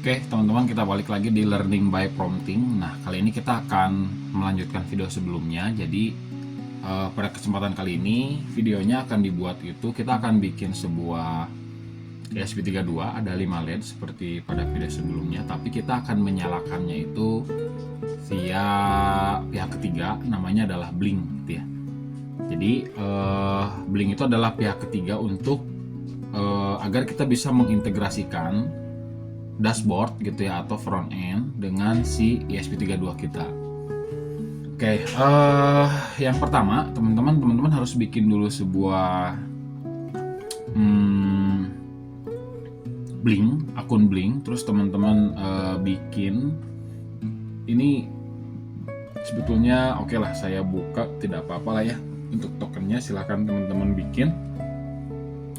Oke, teman-teman, kita balik lagi di Learning by Prompting. Nah, kali ini kita akan melanjutkan video sebelumnya. Jadi, pada kesempatan kali ini, videonya akan dibuat itu, kita akan bikin sebuah ESP32, ada 5 LED seperti pada video sebelumnya. Tapi kita akan menyalakannya itu via pihak ketiga, namanya adalah Blink, gitu ya. Jadi, Blink itu adalah pihak ketiga untuk agar kita bisa mengintegrasikan dashboard gitu ya, atau front end dengan si ESP32 kita. Oke, yang pertama teman-teman harus bikin dulu sebuah Blink, akun Blink. Terus teman-teman bikin ini, sebetulnya oke lah saya buka, tidak apa-apa lah ya. Untuk tokennya silahkan teman-teman bikin.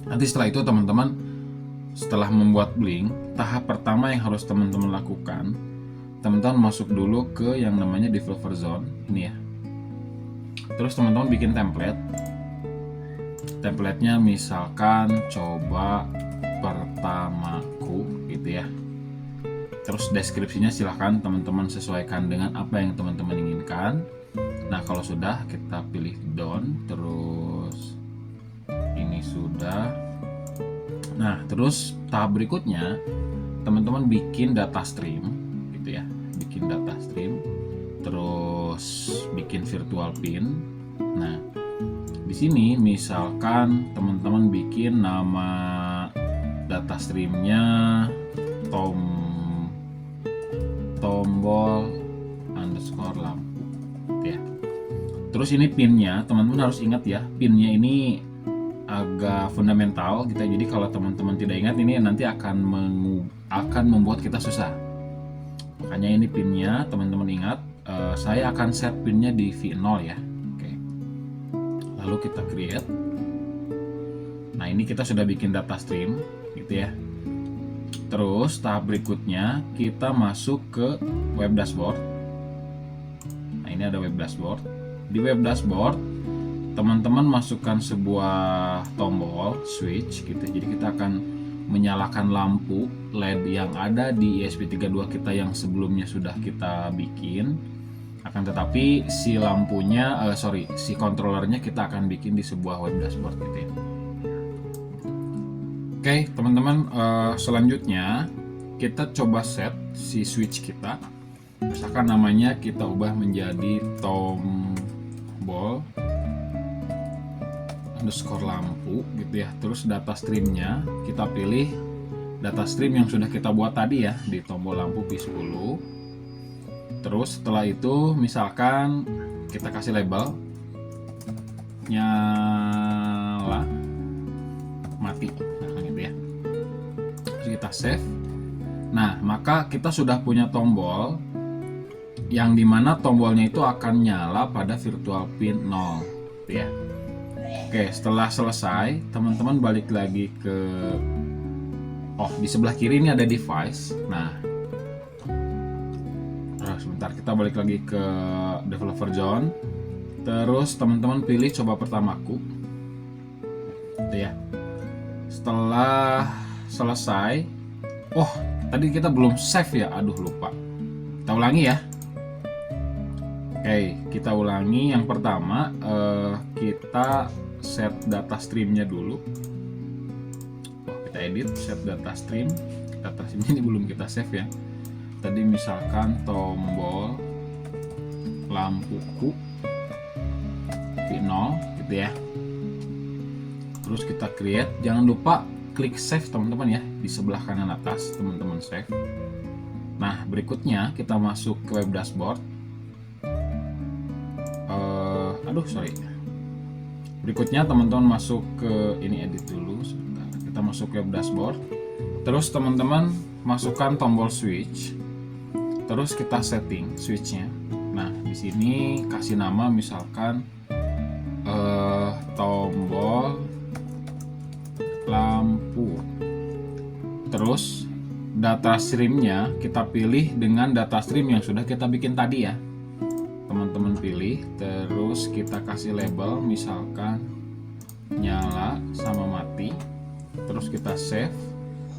Nanti setelah itu setelah membuat Blink, tahap pertama yang harus teman-teman lakukan, teman-teman masuk dulu ke yang namanya developer zone ini ya. Terus teman-teman bikin templatenya misalkan coba pertamaku gitu ya. Terus deskripsinya silahkan teman-teman sesuaikan dengan apa yang teman-teman inginkan. Nah, kalau sudah, kita pilih done. Terus ini sudah. Nah, terus tahap berikutnya teman-teman bikin data stream gitu ya, bikin data stream, terus bikin virtual pin. Nah, di sini misalkan teman-teman bikin nama data streamnya tombol underscore lampu gitu ya. Terus ini pinnya teman-teman harus ingat ya, pinnya ini agak fundamental gitu. Jadi kalau teman-teman tidak ingat ini nanti akan membuat kita susah. Makanya ini pinnya teman-teman ingat. Saya akan set pinnya di V0 ya. Oke. Lalu kita create. Nah, ini kita sudah bikin data stream gitu ya. Terus tahap berikutnya kita masuk ke web dashboard. Nah, ini ada web dashboard. Di web dashboard teman-teman masukkan sebuah tombol switch gitu. Jadi kita akan menyalakan lampu LED yang ada di ESP32 kita yang sebelumnya sudah kita bikin. Akan tetapi si lampunya, si controllernya kita akan bikin di sebuah web dashboard gitu ya. Oke, teman-teman, selanjutnya kita coba set si switch kita. Misalkan namanya kita ubah menjadi tombol underscore lampu gitu ya. Terus data streamnya kita pilih data stream yang sudah kita buat tadi ya, di tombol lampu P10. Terus setelah itu misalkan kita kasih label nyala mati, nah gitu ya. Terus kita save. Nah, maka kita sudah punya tombol yang dimana tombolnya itu akan nyala pada virtual pin 0 gitu ya. Oke, setelah selesai, teman-teman balik lagi ke di sebelah kiri ini ada device. Nah, sebentar, kita balik lagi ke developer zone. Terus teman-teman pilih coba pertamaku. Gitu ya. Setelah selesai, tadi kita belum save ya. Aduh, lupa. Kita ulangi ya. Oke, kita ulangi. Yang pertama, kita set data streamnya dulu. Kita edit, set data stream. Data stream ini belum kita save ya. Tadi misalkan tombol lampuku V0 gitu ya. Terus kita create. Jangan lupa klik save teman-teman ya, di sebelah kanan atas teman-teman save. Nah, berikutnya kita masuk ke web dashboard. Berikutnya teman-teman masuk ke ini, edit dulu sebentar. Kita masuk ke web dashboard. Terus teman-teman masukkan tombol switch. Terus kita setting switchnya. Nah, di sini kasih nama misalkan tombol lampu. Terus data streamnya kita pilih dengan data stream yang sudah kita bikin tadi ya. Teman-teman pilih, terus kita kasih label misalkan nyala sama mati. Terus kita save.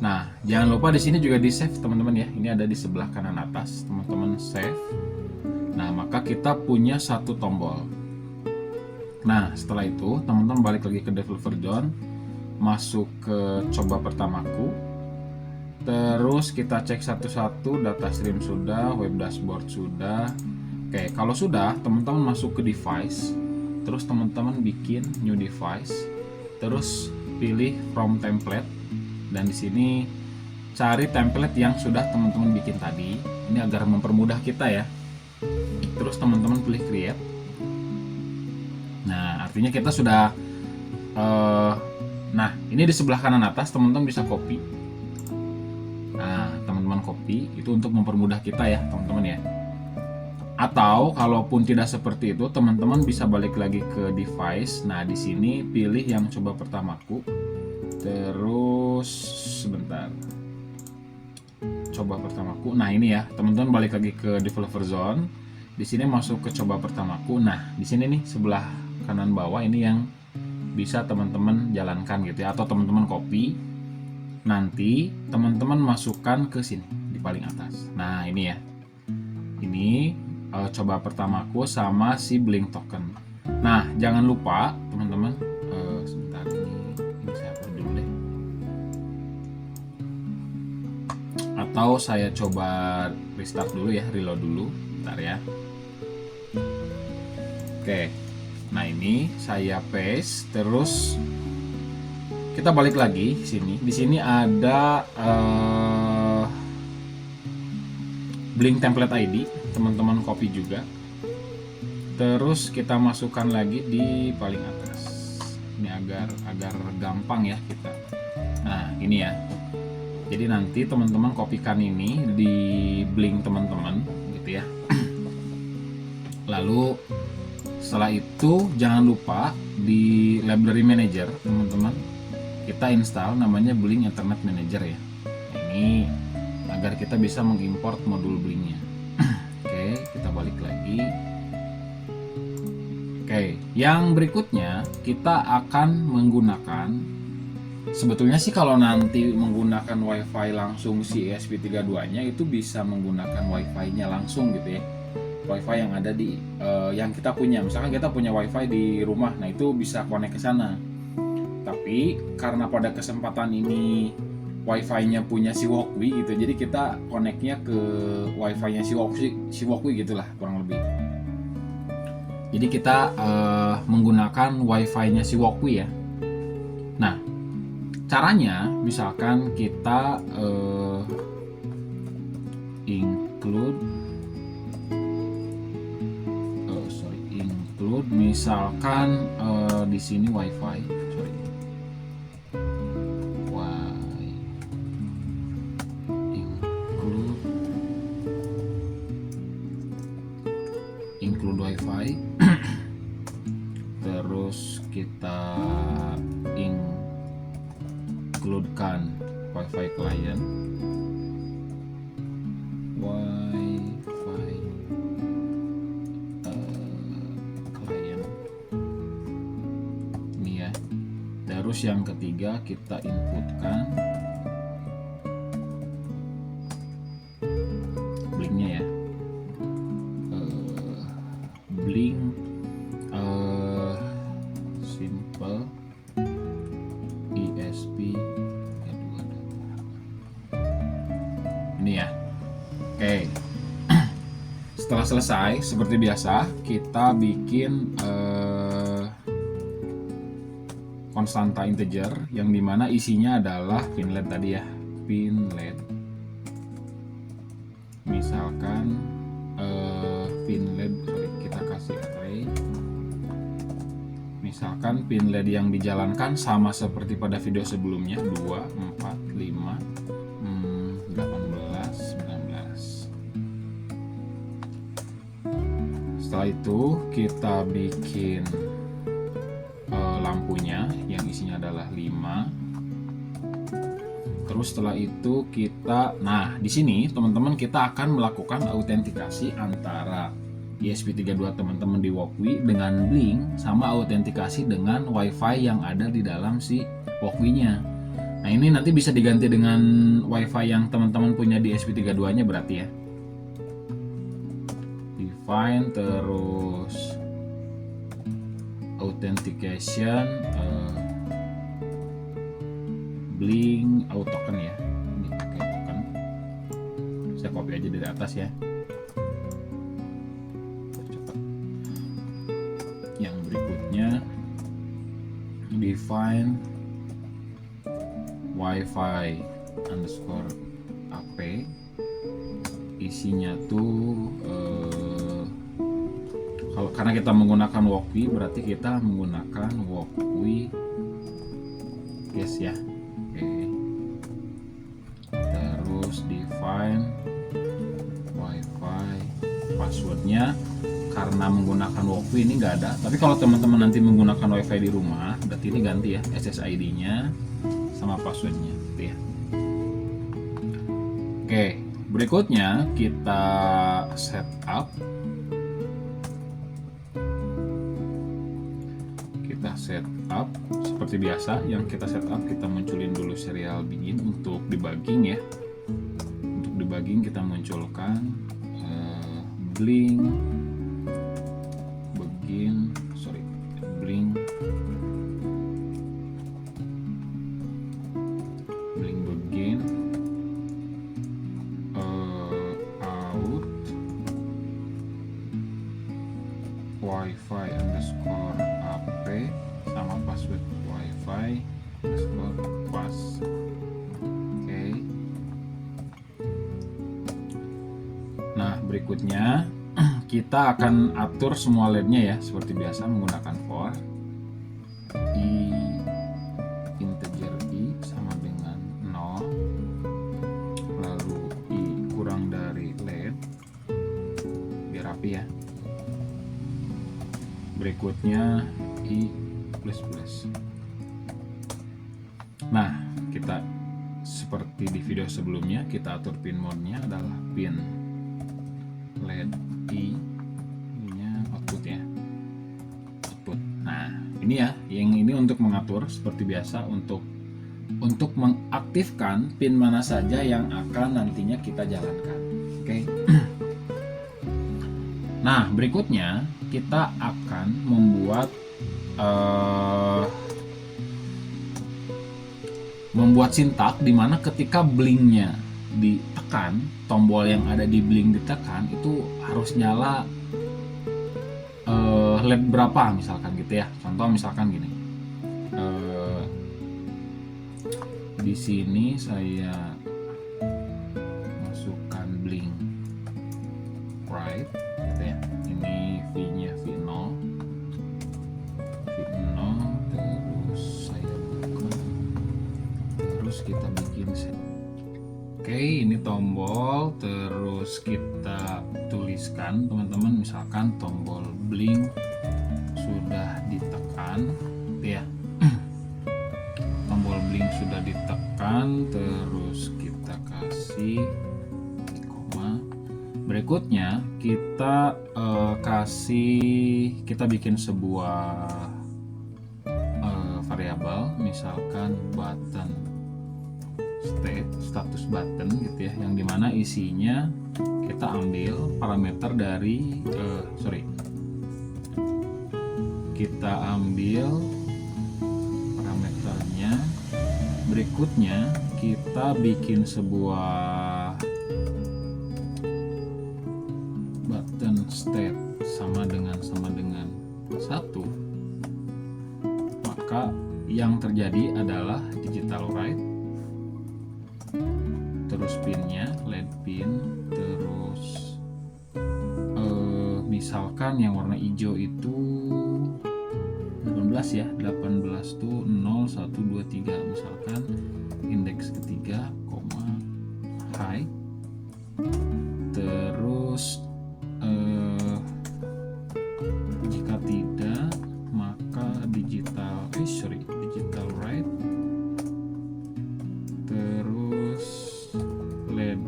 Nah, jangan lupa di sini juga di save teman-teman ya. Ini ada di sebelah kanan atas, teman-teman save. Nah, maka kita punya satu tombol. Nah, setelah itu teman-teman balik lagi ke developer zone, masuk ke coba pertamaku. Terus kita cek satu-satu, data stream sudah, web dashboard sudah. Oke, kalau sudah, teman-teman masuk ke device. Terus teman-teman bikin new device. Terus pilih from template. Dan di sini cari template yang sudah teman-teman bikin tadi. Ini agar mempermudah kita ya. Terus teman-teman pilih create. Nah, artinya kita sudah nah, ini di sebelah kanan atas teman-teman bisa copy. Nah, teman-teman copy itu untuk mempermudah kita ya, teman-teman ya. Atau kalaupun tidak seperti itu, teman-teman bisa balik lagi ke device. Nah, di sini pilih yang coba pertamaku. Terus sebentar. Coba pertamaku. Nah, ini ya, teman-teman balik lagi ke developer zone. Di sini masuk ke coba pertamaku. Nah, di sini nih sebelah kanan bawah ini yang bisa teman-teman jalankan gitu ya, atau teman-teman copy. Nanti teman-teman masukkan ke sini di paling atas. Nah, ini ya. Ini coba pertamaku sama si Blink token. Nah, jangan lupa teman-teman, sebentar ini saya upload dulu deh. Atau saya coba restart dulu ya, reload dulu, bentar ya. Oke. Nah, ini saya paste, terus kita balik lagi sini. Di sini ada Blink template ID, teman-teman copy juga. Terus kita masukkan lagi di paling atas. Ini agar gampang ya kita. Nah, ini ya. Jadi nanti teman-teman kopikan ini di Blink teman-teman gitu ya. Lalu setelah itu jangan lupa di library manager teman-teman kita install namanya Blink Internet Manager ya. Ini agar kita bisa mengimport modul Blinknya. Oke, kita balik lagi. Oke, yang berikutnya kita akan menggunakan, sebetulnya sih kalau nanti menggunakan WiFi langsung si ESP32-nya itu bisa menggunakan WiFi-nya langsung gitu ya. WiFi yang ada di yang kita punya. Misalkan kita punya WiFi di rumah, nah itu bisa connect ke sana. Tapi karena pada kesempatan ini WiFi-nya punya si Walkwi gitu, jadi kita connect-nya ke WiFi-nya si Walkwi gitulah kurang lebih. Jadi kita menggunakan WiFi-nya si Walkwi ya. Nah, caranya misalkan kita include misalkan di sini WiFi, include WiFi. Terus kita includekan WiFi client, ini ya. Terus yang ketiga kita inputkan Blinknya ya. Blink simple ESP ini ya. Oke. Setelah selesai seperti biasa kita bikin konstanta integer yang dimana isinya adalah pinlet tadi ya, pinlet. Misalkan pinlet, kita kasih array. Misalkan pinlet yang dijalankan sama seperti pada video sebelumnya, 2, 4, 5, 18, 19. Setelah itu kita bikin lampunya yang isinya adalah 5. Terus setelah itu kita, nah di sini teman-teman kita akan melakukan autentikasi antara ESP32 teman-teman di Walkwi dengan Blink, sama autentikasi dengan WiFi yang ada di dalam si Walkwi-nya. Nah ini nanti bisa diganti dengan WiFi yang teman-teman punya di SP32 nya berarti ya. Define terus authentication, Blink auto token ya. Ini pakai token. Saya copy aja dari atas ya. Cepat. Yang berikutnya define wifi underscore ap, isinya tuh kalau karena kita menggunakan Walkwi berarti kita menggunakan Walkwi guys ya. Oke. Terus define wifi passwordnya, karena menggunakan Walkwi ini nggak ada, tapi kalau teman-teman nanti menggunakan wifi di rumah berarti ini ganti ya, SSID nya sama passwordnya gitu ya. Oke, berikutnya kita setup seperti biasa. Yang kita setup, kita munculin dulu serial begin untuk debugging ya. Untuk debugging kita munculkan Blink begin, Blink begin out wifi underscore ap sama password wifi underscore pass. Oke. Nah berikutnya kita akan atur semua LED-nya ya seperti biasa menggunakan for i integer i sama dengan 0, lalu i kurang dari LED biar rapi ya. Berikutnya i plus plus. Nah kita seperti di video sebelumnya, kita atur pin mode-nya adalah pin LED i nya output ya, output. Nah ini ya, yang ini untuk mengatur seperti biasa untuk mengaktifkan pin mana saja yang akan nantinya kita jalankan. Oke. Nah berikutnya kita akan membuat sintak di mana ketika blinknya ditekan, tombol yang ada di blink ditekan itu harus nyala LED berapa misalkan gitu ya. Contoh misalkan gini, di sini saya masukkan blink right gitu ya. Ini V-nya V0, terus saya buka, terus kita bikin set. Oke, ini tombol, terus kita tuliskan teman-teman, misalkan tombol blink sudah ditekan gitu ya. Tombol blink sudah ditekan, terus kita kasih koma. Berikutnya kita kita bikin sebuah variabel, misalkan button status button gitu ya, yang dimana isinya kita ambil parameter dari kita ambil parameternya. Berikutnya kita bikin sebuah button state sama dengan 1, maka yang terjadi adalah digital write, terus pinnya LED pin, terus misalkan yang warna hijau itu 18 ya, 18 tuh 0 1 2 3, misalkan indeks ketiga koma high, terus jika tidak maka digital write, terus LED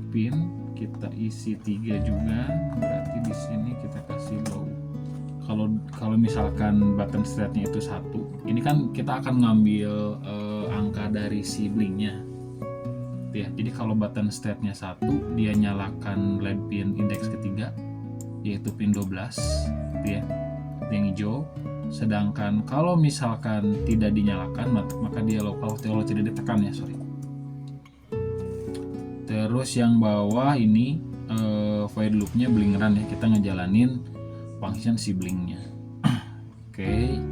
pin kita isi 3 juga, berarti di sini kita kasih low. Kalau misalkan button state-nya itu 1, ini kan kita akan ngambil angka dari si blinknya ya. Jadi kalau button state-nya 1, dia nyalakan LED pin indeks ketiga yaitu pin 12 gitu ya, yang hijau. Sedangkan kalau misalkan tidak dinyalakan maka dia low kalau tidak ditekan ya, sorry. Terus yang bawah ini void loop-nya blink run ya, kita ngejalanin function si blinknya. Oke,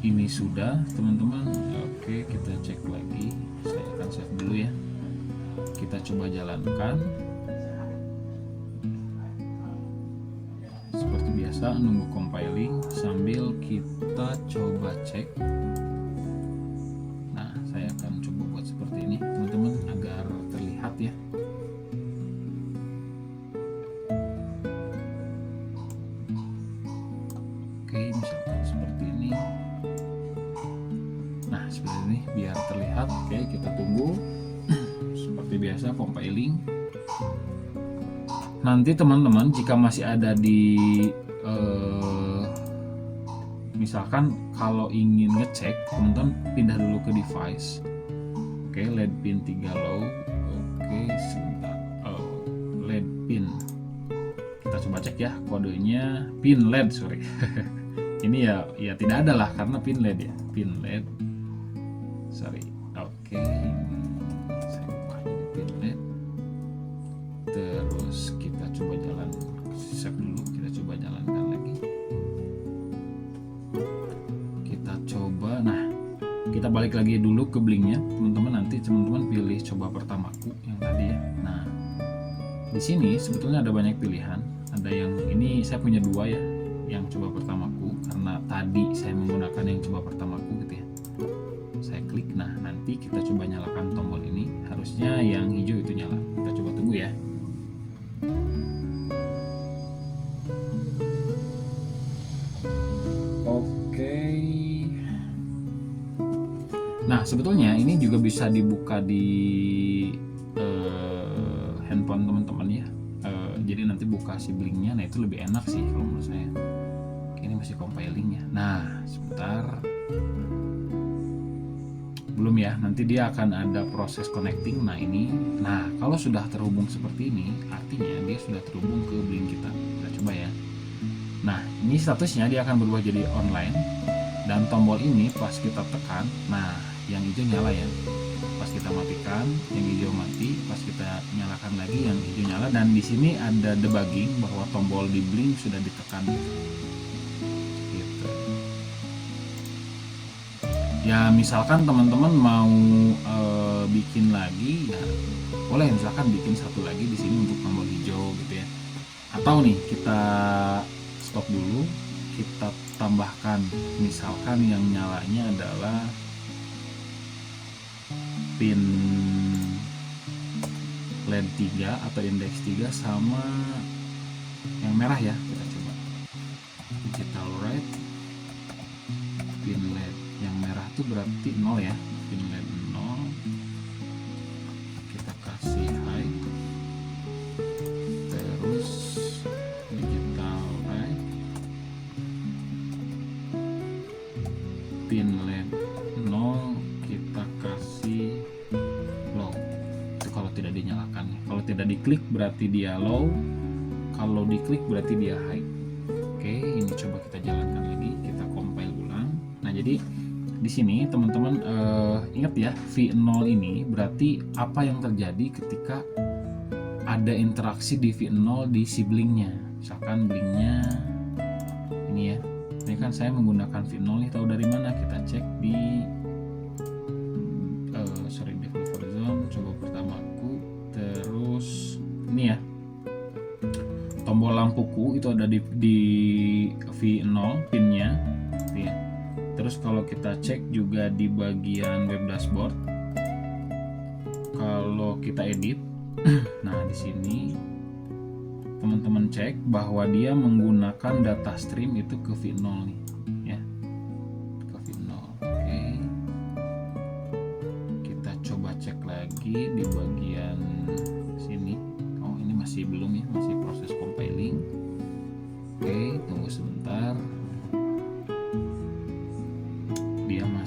ini sudah teman-teman. Oke, kita cek lagi. Saya akan save dulu ya. Kita coba jalankan. Seperti biasa nunggu compiling sambil kita coba cek. Nah, saya akan coba buat seperti ini teman-teman agar terlihat ya. Oke, misalkan seperti ini. Nah, seperti ini biar terlihat. Oke, kita tunggu. Seperti biasa compiling. Nanti teman-teman jika masih ada di misalkan kalau ingin ngecek, teman-teman pindah dulu ke device. Oke, LED pin 3 low. Oke, sebentar. LED pin. Kita coba cek ya, kodenya pin LED, sorry. Ini ya tidak ada lah karena pin LED ya, pin LED. Sorry. Oke, ini saya ubah jadi pin LED. Terus kita coba save dulu, kita coba jalankan lagi. Kita coba, nah kita balik lagi dulu ke blinknya teman-teman. Nanti teman-teman pilih coba pertamaku yang tadi ya. Nah, di sini sebetulnya ada banyak pilihan. Ada yang ini saya punya 2 ya, yang coba pertamaku karena tadi saya menggunakan yang coba pertamaku gitu ya. Saya klik, nah nanti kita coba nyalakan tombol ini, harusnya yang hijau itu nyala. Kita coba tunggu ya. Nah, sebetulnya ini juga bisa dibuka di handphone teman-teman ya. Jadi nanti buka si blinknya, nah itu lebih enak sih kalau menurut saya. Ini masih compiling ya. Nah, sebentar. Belum ya, nanti dia akan ada proses connecting. Nah ini, nah kalau sudah terhubung seperti ini, artinya dia sudah terhubung ke blink kita. Kita coba ya. Nah, ini statusnya dia akan berubah jadi online. Dan tombol ini pas kita tekan, nah yang hijau nyala ya. Pas kita matikan, yang hijau mati. Pas kita nyalakan lagi, yang hijau nyala. Dan di sini ada debugging bahwa tombol di blink sudah ditekan. Gitu. Ya misalkan teman-teman mau bikin lagi, ya boleh misalkan bikin satu lagi di sini untuk tombol hijau gitu ya. Atau nih kita stop dulu, kita tambahkan misalkan yang nyalanya adalah pin LED 3 atau indeks 3 sama yang merah ya. Kita coba digital right, pin LED yang merah itu berarti 0 ya, pin LED 0. Kita kasih high, terus digital right, pin LED 0 kita kasih low. Itu kalau tidak dinyalakan. Kalau tidak diklik berarti dia low, kalau diklik berarti dia high. Oke, ini coba kita jalankan lagi, kita compile ulang. Nah, jadi di sini teman-teman ingat ya, V0 ini berarti apa yang terjadi ketika ada interaksi di V0 di si blinknya. Misalkan blinknya ini ya, ini kan saya menggunakan V0 nih, tahu dari mana? Kita cek di developer zone, coba pertamaku, terus ini ya, tombol lampuku itu ada di V0 pinnya ya. Terus kalau kita cek juga di bagian web dashboard, kalau kita edit, nah di sini teman-teman cek bahwa dia menggunakan data stream itu ke V0 nih ya, ke V0. Oke, kita coba cek lagi di bagian sini. Oh, ini masih belum ya, masih proses compiling. Oke, tunggu sebentar.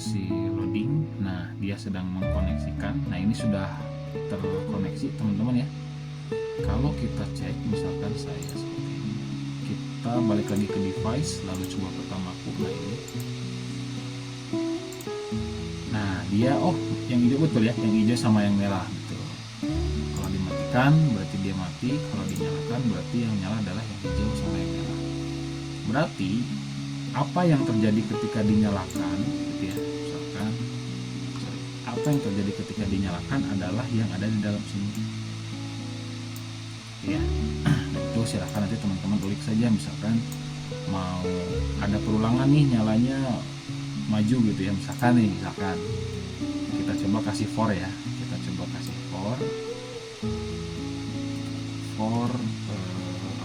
masih loading. Nah, dia sedang mengkoneksikan. Nah, ini sudah terkoneksi teman-teman ya. Kalau kita cek, misalkan saya seperti ini, kita balik lagi ke device, lalu coba pertamaku. Nah, ini, nah dia, oh yang hijau betul ya, yang hijau sama yang merah betul. Kalau dimatikan berarti dia mati, kalau dinyalakan berarti yang nyala adalah yang hijau sama yang merah. Berarti apa yang terjadi ketika dinyalakan gitu ya, misalkan apa yang terjadi ketika dinyalakan adalah yang ada di dalam sini ya. Itu silahkan nanti teman-teman ulik saja, misalkan mau ada perulangan nih nyalanya maju gitu ya, misalkan kita coba kasih for ya, kita coba kasih for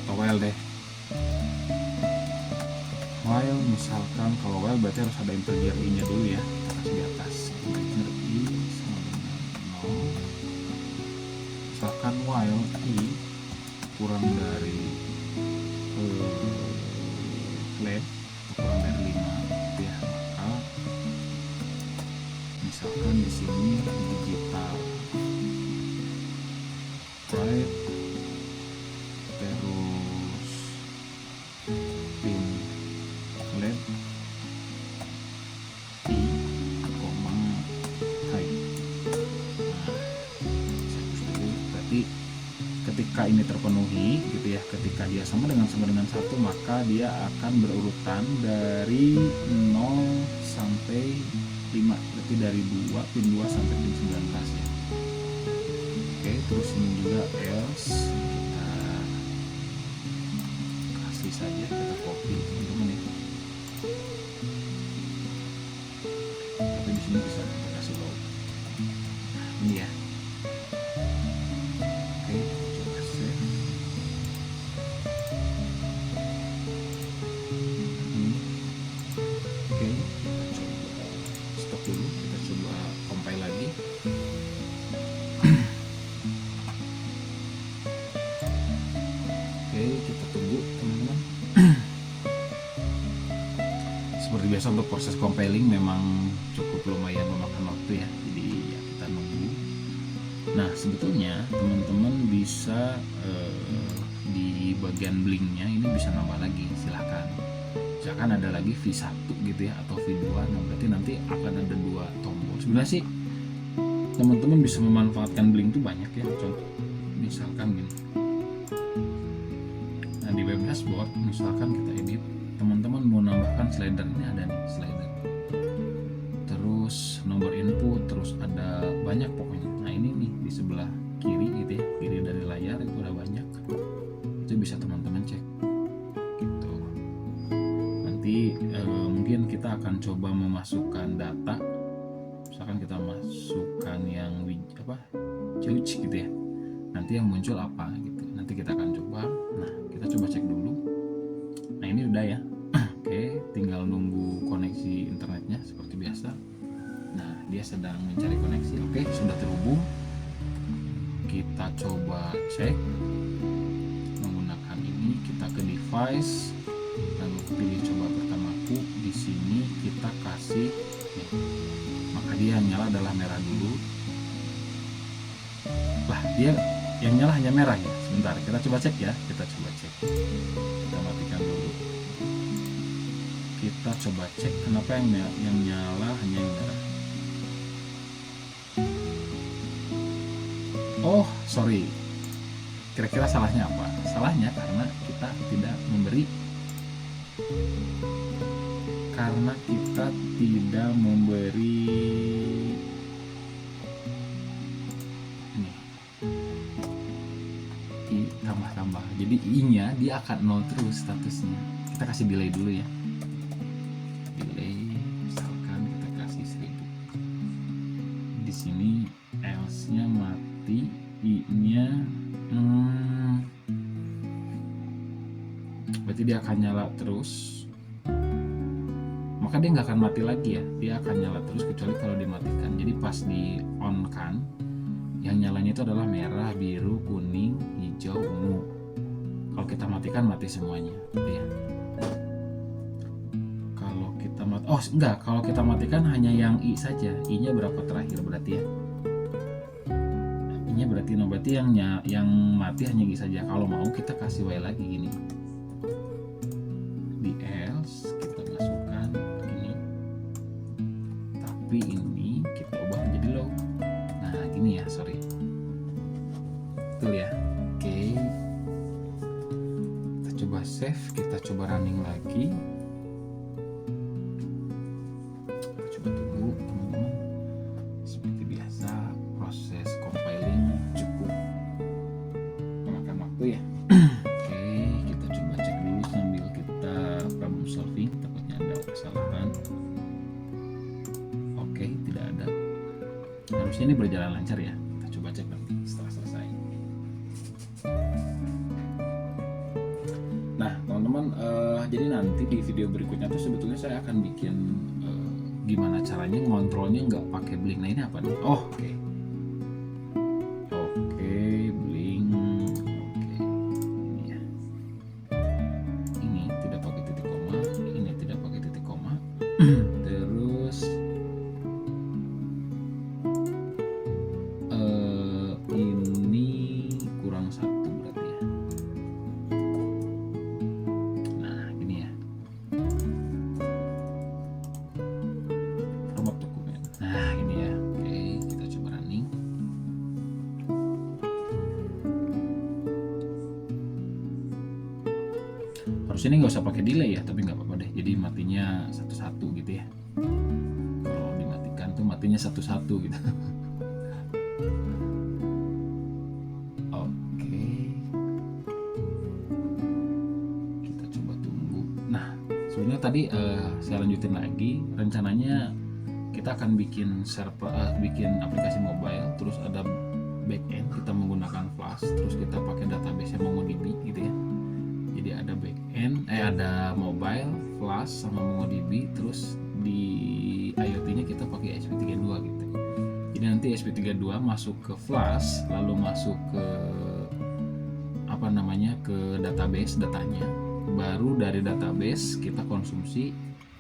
atau while deh. While misalkan, kalau while berarti harus ada integer i nya dulu ya, kita kasih di atas integer i sama dengan 0. Misalkan while i kurang dari flat kurang dari 5 ya, maka misalkan di sini digital right, terus pin flat i koma high. Nah, berarti ketika ini terpenuhi gitu ya, ketika dia sama dengan 1 maka dia akan berurutan dari 0 sampai 5, berarti dari pin 2 sampai pin 19 ya. Oke, terus ini juga else, kita kasih saja, kita copy teman-teman ya. Tapi di sini bisa kita kasih load. Nah, ini ya. Kita tunggu teman-teman. Seperti biasa untuk proses compiling memang cukup lumayan memakan waktu ya, jadi ya kita nunggu. Nah, sebetulnya teman-teman bisa di bagian blinknya ini bisa nambah lagi, silahkan. Misalkan ada lagi V1 gitu ya, atau V2, nah berarti nanti akan ada 2 tombol. Sebenarnya sih teman-teman bisa memanfaatkan blink itu banyak ya. Contoh misalkan gini, nah di web dashboard misalkan kita edit, teman-teman mau nambahkan slider, ini ada nih slider, terus nomor input, terus ada banyak pokoknya. Nah ini nih di sebelah kiri gitu ya, kiri dari layar itu ada banyak, itu bisa teman-teman cek gitu. Nanti mungkin kita akan coba memasukkan data, misalkan kita masukkan yang Jauh gitu ya, nanti yang muncul apa gitu, nanti kita akan coba. Nah kita coba cek dulu. Nah ini udah ya. Oke, tinggal nunggu koneksi internetnya seperti biasa. Nah dia sedang mencari koneksi. Oke, sudah terhubung. Kita coba cek menggunakan ini, kita ke device, lalu pilih coba pertamaku. Di sini kita kasih nih, maka dia yang nyala adalah merah dulu. Lah dia yang nyala hanya merah ya. Sebentar, kita coba cek ya. Kita coba cek. Kita matikan dulu. Kita coba cek kenapa yang nyala hanya yang merah. Oh, sorry. Kira-kira salahnya apa? Salahnya karena kita tidak memberi tambah-tambah. Jadi i-nya dia akan 0 terus statusnya. Kita kasih delay dulu ya. Delay misalkan kita kasih 1000. Di sini else-nya mati, i-nya berarti dia akan nyala terus. Maka dia nggak akan mati lagi ya. Dia akan nyala terus kecuali kalau dimatikan. Jadi pas di on kan, yang nyalanya itu adalah merah, biru, kuning, hijau, ungu. Kalau kita matikan mati semuanya, gitu ya. Kalau kita Oh enggak, kalau kita matikan hanya yang I saja. I-nya berapa terakhir berarti ya? I-nya berarti berarti yang mati hanya I saja. Kalau mau kita kasih Y lagi gini. Di else kita masukkan gini. Tapi ini kita ubah menjadi low. Nah, gini ya, sorry. Betul ya. Oke. Kita coba save, kita coba running lagi. Coba tunggu teman-teman. Seperti biasa proses compiling cukup memakan waktu ya. Oke, kita coba cek dulu sambil kita problem solving, takutnya ada kesalahan. Oke, tidak ada. Harusnya ini berjalan lancar ya. Kita coba cek nanti setelah selesai. Nah teman-teman, jadi nanti di video berikutnya tuh sebetulnya saya akan bikin gimana caranya ngontrolnya nggak pakai blink. Nah ini apa nih? Oh oke. Oke, blink. Oke, ini ya. Ini tidak pakai titik koma, ini tidak pakai titik koma. Terus ini kurang satu berarti ya. Nah gini ya. Format dokumen. Nah ini ya. Oke, kita coba running. Harusnya ini nggak usah pakai delay ya, tapi nggak apa-apa deh. Jadi matinya satu-satu gitu ya. Kalau dimatikan tuh matinya satu-satu gitu. Oke, kita coba tunggu. Nah, sebenarnya tadi saya lanjutin lagi. Rencananya kita akan bikin bikin aplikasi mobile, terus ada backend kita menggunakan Flash, terus kita pakai database MongoDB gitu ya. Jadi ada backend, ada mobile, Flash sama MongoDB, terus di IoT-nya kita pakai SP32 gitu. Jadi nanti SP32 masuk ke Flash, lalu masuk ke ke database datanya, baru dari database kita konsumsi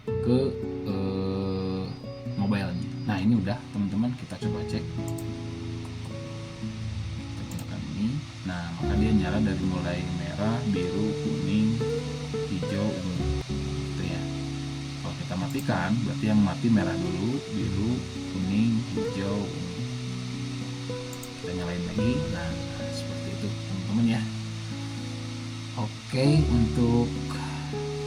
ke mobile-nya. Nah ini udah teman-teman, kita coba cek. Kita gunakan ini. Nah maka dia nyala dari mulai merah, biru, kuning, hijau, ungu gitu ya. Kalau kita matikan berarti yang mati merah dulu, biru, kuning, hijau, ungu. Kita nyalain lagi. Nah seperti itu teman-teman ya. Oke, untuk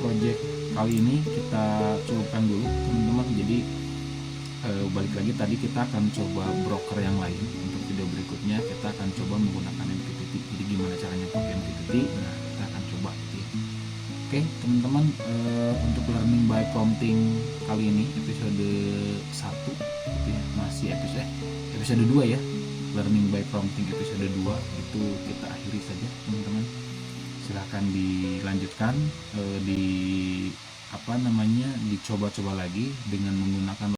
project kali ini kita cukupkan dulu teman-teman. Jadi balik lagi, tadi kita akan coba broker yang lain. Untuk video berikutnya kita akan coba menggunakan MQTT. Jadi gimana caranya pakai MQTT? Nah kita akan coba gitu ya. Oke teman-teman, untuk learning by prompting kali ini episode 1 gitu ya. Masih episode 2 ya. Learning by prompting episode 2 itu kita akhiri saja teman-teman. Silahkan dilanjutkan, dicoba-coba lagi dengan menggunakan